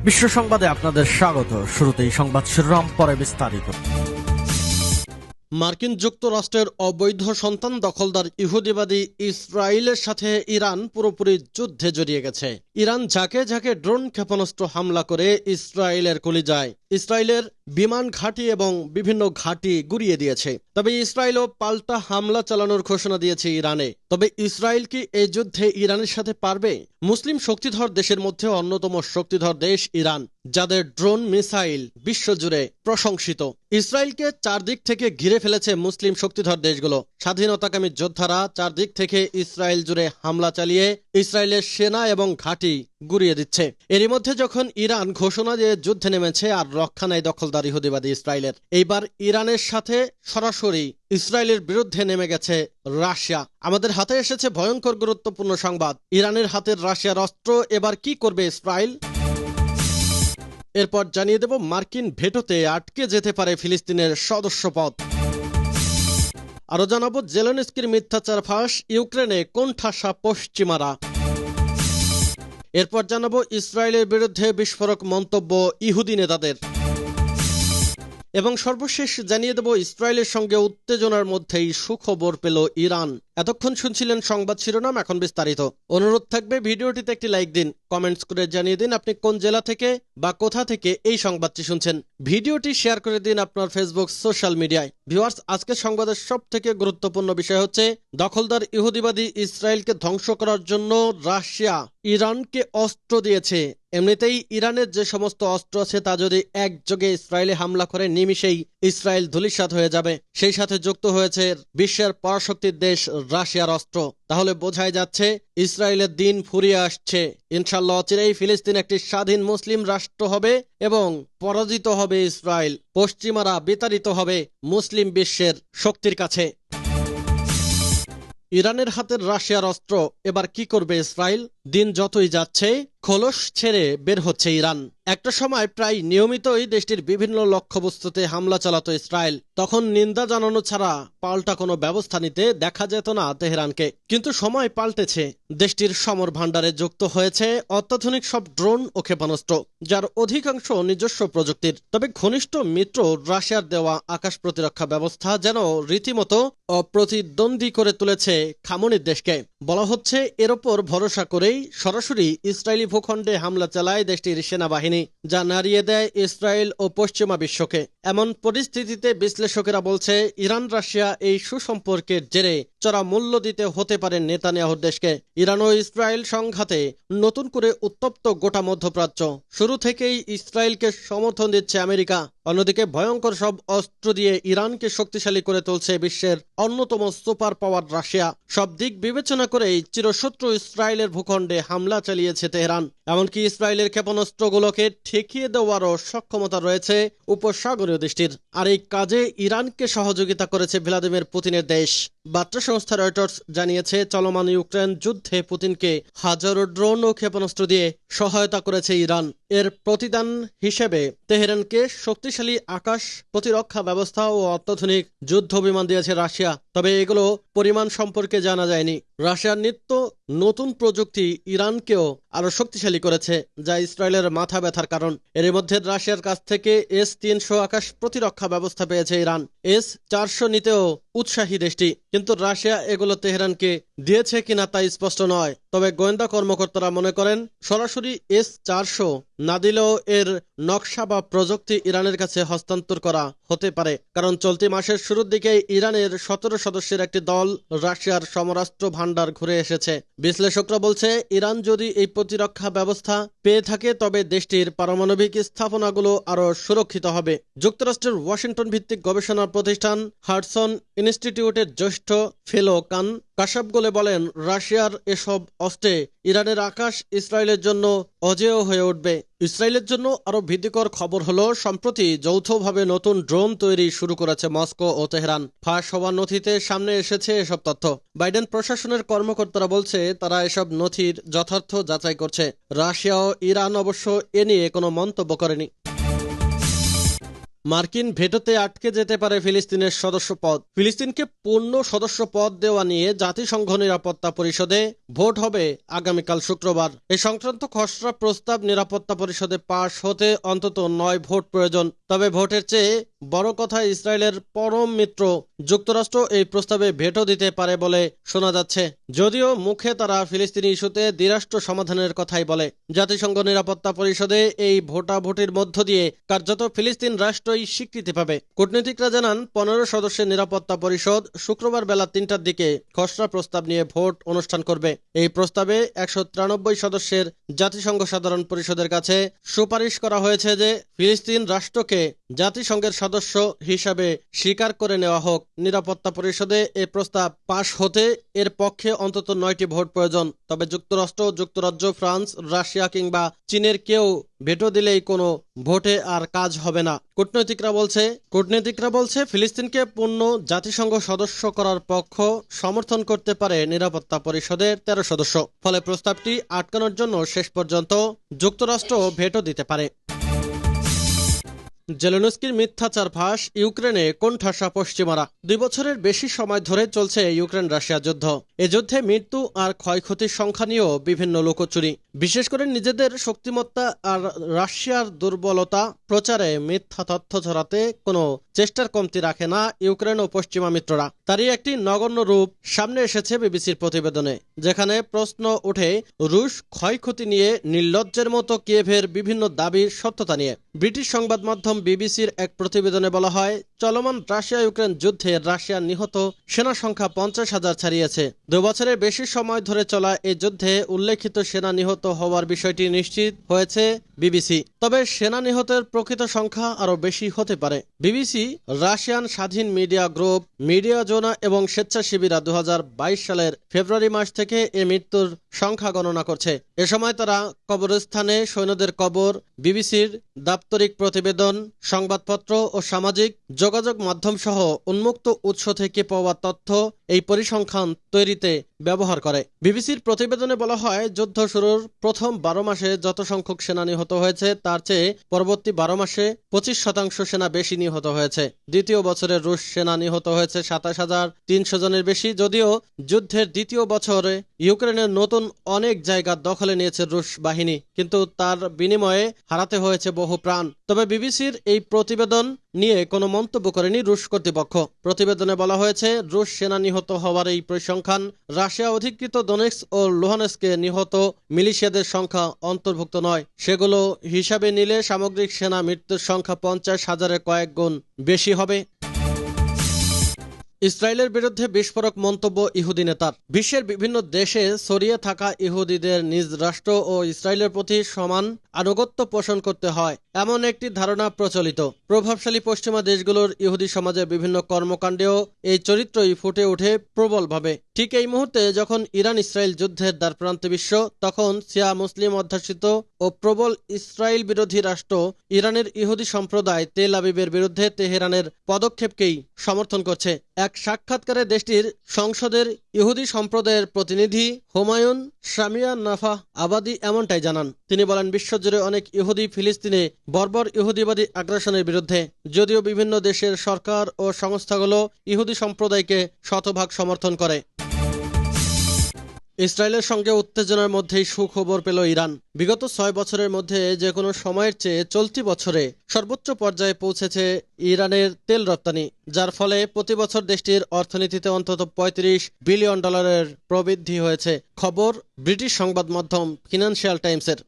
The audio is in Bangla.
বিশ্ব সংবাদে আপনাদের স্বাগত। শুরুতেই সংবাদ শিরোনাম, পরে বিস্তারিত। মার্কিন যুক্তরাষ্ট্রের অবৈধ সন্তান দখলদার ইহুদিবাদী ইসরায়েলের সাথে ইরান পুরোপুরি যুদ্ধে জড়িয়ে গেছে। ইরান ঝাঁকে ঝাঁকে ড্রোন ক্ষেপণাস্ত্র হামলা করে ইসরায়েলের কলিজায় ইসরায়েলের বিমান ঘাঁটি এবং বিভিন্ন ঘাঁটি গুঁড়িয়ে দিয়েছে। তবে ইসরায়েলও পাল্টা হামলা চালানোর ঘোষণা দিয়েছে ইরানে। তবে ইসরায়েল কি এই যুদ্ধে ইরানের সাথে পারবে? মুসলিম শক্তিধর দেশের মধ্যে অন্যতম শক্তিধর দেশ ইরান, যাদের ড্রোন মিসাইল বিশ্বজুড়ে প্রশংসিত। ইসরায়েলকে চারদিক থেকে ঘিরে ফেলেছে মুসলিম শক্তিধর দেশগুলো। স্বাধীনতাকামী যোদ্ধারা চারদিক থেকে ইসরায়েল জুড়ে হামলা চালিয়ে ইসরায়েলের সেনা এবং ঘাঁটি গুঁড়িয়ে দিচ্ছে। এরই মধ্যে যখন ইরান ঘোষণা দিয়ে যুদ্ধে নেমেছে আর রক্ষা নেই দখলদার ইহুদিবাদী ইসরায়েলের, এইবার ইরানের সাথে সরাসরি ইসরায়েলের বিরুদ্ধে নেমে গেছে রাশিয়া। আমাদের হাতে এসেছে ভয়ঙ্কর গুরুত্বপূর্ণ সংবাদ। ইরানের হাতের রাশিয়ার অস্ত্র এবার কি করবে ইসরায়েল? এরপর জানিয়ে দেব মার্কিন ভেটোতে আটকে যেতে পারে ফিলিস্তিনের সদস্যপদ। আরো জানাবো জেলেনস্কির মিথ্যাচার ফাঁস, ইউক্রেনে কোণঠাসা পশ্চিমারা। এরপর জানাবো ইসরায়েলের বিরুদ্ধে বিস্ফোরক মন্তব্য ইহুদি নেতাদের। এবং সর্বশেষ জানিয়ে দেব ইসরায়েলের সঙ্গে উত্তেজনার মধ্যেই সুখবর পেল ইরান। এতক্ষণ শুনছিলেন সংবাদ শিরোনাম, এখন বিস্তারিত। অনুরোধ থাকবে ভিডিওটিতে একটি লাইক দিন, কমেন্টস করে জানিয়ে দিন আপনি কোন জেলা থেকে বা কোথা থেকে এই সংবাদটি শুনছেন। ভিডিওটি শেয়ার করে দিন আপনার ফেসবুক সোশ্যাল মিডিয়ায়। ভিউয়ার্স, আজকের সংবাদের সব থেকে গুরুত্বপূর্ণ বিষয় হচ্ছে দখলদার ইহুদিবাদী ইসরায়েলকে ধ্বংস করার জন্য রাশিয়া ইরানকে অস্ত্র দিয়েছে। এমনিতেই ইরানের যে সমস্ত অস্ত্র আছে তা যদি একযোগে ইসরায়েলে হামলা করে নিমিষেই ইসরায়েল ধূলিসাৎ হয়ে যাবে। সেই সাথে যুক্ত হয়েছে বিশ্বের পরাশক্তির দেশ রাশিয়ার অস্ত্র। তাহলে বোঝাই যাচ্ছে ইসরায়েলের দিন ফুরিয়ে আসছে। ইনশাল্লাহ অচিরেই ফিলিস্তিন একটি স্বাধীন মুসলিম রাষ্ট্র হবে এবং পরাজিত হবে ইসরায়েল। পশ্চিমারা বিতাড়িত হবে মুসলিম বিশ্বের শক্তির কাছে। ইরানের হাতের রাশিয়ার অস্ত্র এবার কি করবে ইসরায়েল? দিন যতই যাচ্ছে খোলস ছেড়ে বের হচ্ছে ইরান। একটা সময় প্রায় নিয়মিতই দেশটির বিভিন্ন লক্ষ্যবস্তুতে হামলা চালাতো ইসরায়েল। তখন নিন্দা জানানো ছাড়া পাল্টা কোনো ব্যবস্থা নিতে দেখা যেত না তেহরানকে। কিন্তু সময় পাল্টেছে। দেশটির সমর ভাণ্ডারে যুক্ত হয়েছে অত্যাধুনিক সব ড্রোন ও ক্ষেপণাস্ত্র, যার অধিকাংশ নিজস্ব প্রযুক্তির। তবে ঘনিষ্ঠ মিত্র রাশিয়ার দেওয়া আকাশ প্রতিরক্ষা ব্যবস্থা যেন রীতিমতো অপ্রতিদ্বন্দ্বী করে তুলেছে খামনির দেশকে। বলা হচ্ছে এর ওপর ভরসা করেই সরাসরি ইসরায়েলি ভূখণ্ডে হামলা চালায় দেশটির সেনাবাহিনী, যা নাড়িয়ে দেয় ইসরায়েল ও পশ্চিমা বিশ্বকে। এমন পরিস্থিতিতে বিশ্লেষকেরা বলছে ইরান রাশিয়া এই সুসম্পর্কের জেরে চড়া মূল্য দিতে হতে পারে নেতানিয়াহুর দেশকে। ইরান ও ইসরায়েল সংঘাতে নতুন করে উত্তপ্ত গোটা মধ্যপ্রাচ্য। শুরু থেকেই ইসরায়েলকে সমর্থন দিচ্ছে আমেরিকা। অন্যদিকে ভয়ঙ্কর সব অস্ত্র দিয়ে ইরানকে শক্তিশালী করে তুলছে বিশ্বের অন্যতম সুপার পাওয়ার রাশিয়া। সব দিক বিবেচনা করেই চিরশত্রু ইসরায়েলের ভূখণ্ডে হামলা চালিয়েছে তেহরান। এমনকি ইসরায়েলের ক্ষেপণাস্ত্রগুলোকে ঠেকিয়ে দেওয়ারও সক্ষমতা রয়েছে উপসাগরীয় দেশটির। আর এই কাজে ইরানকে সহযোগিতা করেছে ভ্লাদিমির পুতিনের দেশ। বার্তা সংস্থা রয়টার্স জানিয়েছে চলমান ইউক্রেন যুদ্ধে পুতিনকে হাজারো ড্রোন ও ক্ষেপণাস্ত্র দিয়ে সহায়তা করেছে ইরান। এর প্রতিদান হিসেবে তেহরানকে শক্তিশালী আকাশ প্রতিরক্ষা ব্যবস্থা ও অত্যাধুনিক যুদ্ধ বিমান দিয়েছে রাশিয়া। তবে এগুলো পরিমাণ সম্পর্কে জানা যায়নি। রাশিয়ার নিত্য নতুন প্রযুক্তি ইরানকেও আরো শক্তিশালী করেছে, যা ইসরায়েলের মাথা ব্যথার কারণ। এর মধ্যে রাশিয়ার কাছ থেকে S-300 আকাশ প্রতিরক্ষা ব্যবস্থা পেয়েছে ইরান। S-400 নিতেও উৎসাহী দেশটি, কিন্তু রাশিয়া এগুলো তেহরানকে দিয়েছে কিনা তা স্পষ্ট নয়। তবে গোয়েন্দা কর্মকর্তারা মনে করেন সরাসরি S-400 না দিলেও এর নকশা বা প্রযুক্তি ইরানের কাছে হস্তান্তর করা হতে পারে, কারণ চলতি মাসের শুরুর দিকে ইরানের 17 সদস্যের একটি দল রাশিয়ার সমরাস্ত্র ভাণ্ডার ঘুরে এসেছে। বিশ্লেষকরা বলছে ইরান যদি এই প্রতিরক্ষা ব্যবস্থা পেয়ে থাকে তবে দেশটির পারমাণবিক স্থাপনাগুলো আরো সুরক্ষিত হবে। যুক্তরাষ্ট্রের ওয়াশিংটন ভিত্তিক গবেষণা প্রতিষ্ঠান হাডসন ইনস্টিটিউটের জ্যেষ্ঠ ফেলো কান কাশাবগোলে বলেন রাশিয়ার এসব অস্ত্রে ইরানের আকাশ ইসরায়েলের জন্য অজেয় হয়ে উঠবে। ইসরায়েলের জন্য আরো ভীতিকর খবর হলো সম্প্রতি যৌথভাবে নতুন ড্রোন তৈরি শুরু করেছে মস্কো ও তেহরান। ফাঁস হওয়া নথিতে সামনে এসেছে এসব তথ্য। বাইডেন প্রশাসনের কর্মকর্তারা বলছে তারা এসব নথির যথার্থ যাচাই করছে। রাশিয়া ও ইরান অবশ্য এ নিয়ে কোনো মন্তব্য করেনি। মার্কিন ভেটোতে আটকে যেতে পারে ফিলিস্তিনের সদস্য পদ। ফিলিস্তিনকে পূর্ণ সদস্য পদ দেওয়া নিয়ে জাতিসংঘ নিরাপত্তা পরিষদে ভোট হবে আগামীকাল শুক্রবার। এই সংক্রান্ত খসড়া প্রস্তাব নিরাপত্তা পরিষদে পাশ হতে অন্তত 9 ভোট প্রয়োজন। তবে ভোটের চেয়ে বড় কথা, ইসরায়েলের পরম মিত্র যুক্তরাষ্ট্র এই প্রস্তাবে ভেটো দিতে পারে বলে শোনা যাচ্ছে। যদিও মুখে তারা ফিলিস্তিনি ইস্যুতে দ্বিরাষ্ট্র সমাধানের কথাই বলে। জাতিসংঘ নিরাপত্তা পরিষদে এই ভোটাভুটির মধ্য দিয়ে কার্যত ফিলিস্তিন রাষ্ট্রই স্বীকৃতি পাবে। কূটনীতিকরা জানান, 15 সদস্যের নিরাপত্তা পরিষদ শুক্রবার বেলা 3টার দিকে খসড়া প্রস্তাব নিয়ে ভোট অনুষ্ঠান করবে। এই প্রস্তাবে 193 সদস্যের জাতিসংঘ সাধারণ পরিষদের কাছে সুপারিশ করা হয়েছে যে ফিলিস্তিন রাষ্ট্রকে জাতিসংঘের সদস্য হিসাবে স্বীকার করে নেওয়া হোক। নিরাপত্তা পরিষদে এ প্রস্তাব পাশ হতে এর পক্ষে অন্তত 9টি ভোট প্রয়োজন। তবে যুক্তরাষ্ট্র, যুক্তরাজ্য, ফ্রান্স, রাশিয়া কিংবা চীনের কেউ ভেটো দিলেই কোনো ভোটে আর কাজ হবে না। কূটনীতিকরা বলছে ফিলিস্তিনকে পূর্ণ জাতিসংঘ সদস্য করার পক্ষ সমর্থন করতে পারে নিরাপত্তা পরিষদের 13 সদস্য। ফলে প্রস্তাবটি আটকানোর জন্য শেষ পর্যন্ত যুক্তরাষ্ট্র ভেটো দিতে পারে। জেলেনস্কির মিথ্যাচার ফাঁস, ইউক্রেনে কোণঠাসা পশ্চিমারা। 2 বছরের বেশি সময় ধরে চলছে ইউক্রেন রাশিয়া যুদ্ধ। এ যুদ্ধে মৃত্যু আর ক্ষয়ক্ষতির সংখ্যা নিয়েও বিভিন্ন লুকোচুরি। বিশেষ করে নিজেদের শক্তিমত্তা আর রাশিয়ার দুর্বলতা প্রচারে মিথ্যা তথ্য ছড়াতে কোনো চেষ্টার কমতি রাখে না ইউক্রেন ও পশ্চিমা মিত্ররা। তারই একটি নগণ্য রূপ সামনে এসেছে বিবিসির প্রতিবেদনে, যেখানে প্রশ্ন ওঠে রুশ ক্ষয়ক্ষতি নিয়ে নির্লজ্জের মতো কিয়েভের বিভিন্ন দাবির সত্যতা নিয়ে। ব্রিটিশ সংবাদ মাধ্যম বিবিসির এক প্রতিবেদনে বলা হয়, চলমান রাশিয়া ইউক্রেন যুদ্ধে রাশিয়ার নিহত সেনা সংখ্যা 50,000 ছাড়িয়েছে। 2 বছরের বেশি সময় ধরে চলা এই যুদ্ধে উল্লেখিত সেনা নিহত হওয়ার বিষয়টি নিশ্চিত হয়েছে বিবিসি। তবে সেনা নিহতের প্রকৃত সংখ্যা আরও বেশি হতে পারে। বিবিসি রাশিয়ান স্বাধীন মিডিয়া গ্রুপ মিডিয়া জোনা এবং স্বেচ্ছাসেবীরা 2022 সালের ফেব্রুয়ারি মাস থেকে এ মৃত্যুর সংখ্যা গণনা করছে। এ সময় তারা কবরস্থানে সৈন্যদের কবর, বিবিসির দাপ্তরিক প্রতিবেদন, সংবাদপত্র ও সামাজিক যোগাযোগ মাধ্যম সহ উন্মুক্ত উৎস থেকে পাওয়া তথ্য এই পরিসংখ্যান তৈরিতে ব্যবহার করে। বিবিসির প্রতিবেদনে বলা হয়, যুদ্ধ শুরুর প্রথম 12 মাসে যত সংখ্যক সেনা নিহত হয়েছে তার চেয়ে পরবর্তী 12 মাসে 25% সেনা বেশি নিহত হয়েছে। দ্বিতীয় বছরে রুশ সেনা নিহত হয়েছে 27,300 জনের বেশি। যদিও যুদ্ধের দ্বিতীয় বছরে ইউক্রেনের নতুন অনেক জায়গা দখলে নিয়েছে রুশ বাহিনী, কিন্তু তার বিনিময়ে হারাতে হয়েছে বহু প্রাণ। তবে বিবিসির এই প্রতিবেদন নিয়ে কোনো মন্তব্য করেনি রুশ কর্তৃপক্ষ। প্রতিবেদনে বলা হয়েছে, রুশ সেনা নিহত হওয়ার এই পরিসংখ্যান রাশিয়া অধিকৃত দোনেৎস্ক ও লুহানস্কে নিহত মিলিশিয়াদের সংখ্যা অন্তর্ভুক্ত নয়। সেগুলো হিসাবে নিলে সামগ্রিক সেনা মৃত্যুর সংখ্যা 50,000-এর কয়েক গুণ বেশি হবে। ইসরায়েলের বিরুদ্ধে বিস্ফোরক মন্তব্য ইহুদি নেতার। বিশ্বের বিভিন্ন দেশে ছড়িয়ে থাকা ইহুদিদের নিজ রাষ্ট্র ও ইসরায়েলের প্রতি সমান আনুগত্য পোষণ করতে হয় এমন একটি ধারণা প্রচলিত। প্রভাবশালী পশ্চিমা দেশগুলোর ইহুদি সমাজের বিভিন্ন কর্মকাণ্ডেও এই চরিত্রই ফুটে ওঠে প্রবলভাবে। ঠিক এই মুহূর্তে যখন ইরান ইসরায়েল যুদ্ধের দ্বারপ্রান্তে বিশ্ব, তখন শিয়া মুসলিম অধ্যুষিত ও প্রবল ইসরায়েল বিরোধী রাষ্ট্র ইরানের ইহুদি সম্প্রদায় তেল আবিবের বিরুদ্ধে তেহরানের পদক্ষেপকেই সমর্থন করছে। এক সাক্ষাৎকারে দেশটির সংসদের ইহুদি সম্প্রদায়ের প্রতিনিধি হুমায়ুন শামিয়া নাফা আবাদি এমনটাই জানান। তিনি বলেন, বিশ্বজুড়ে অনেক ইহুদি ফিলিস্তিনে বর্বর ইহুদিবাদী আগ্রাসনের বিরুদ্ধে। যদিও বিভিন্ন দেশের সরকার ও সংস্থাগুলো ইহুদি সম্প্রদায়কে শতভাগ সমর্থন করে। ইসরায়েলের সঙ্গে উত্তেজনার মধ্যেই সুখবর পেল ইরান। বিগত 6 বছরের মধ্যে যে কোনো সময়ের চেয়ে চলতি বছরে সর্বোচ্চ পর্যায়ে পৌঁছেছে ইরানের তেল রপ্তানি, যার ফলে প্রতি বছর দেশটির অর্থনীতিতে অন্তত $35 বিলিয়ন প্রবৃদ্ধি হয়েছে। খবর ব্রিটিশ সংবাদ মাধ্যম ফিনান্সিয়াল টাইমসের।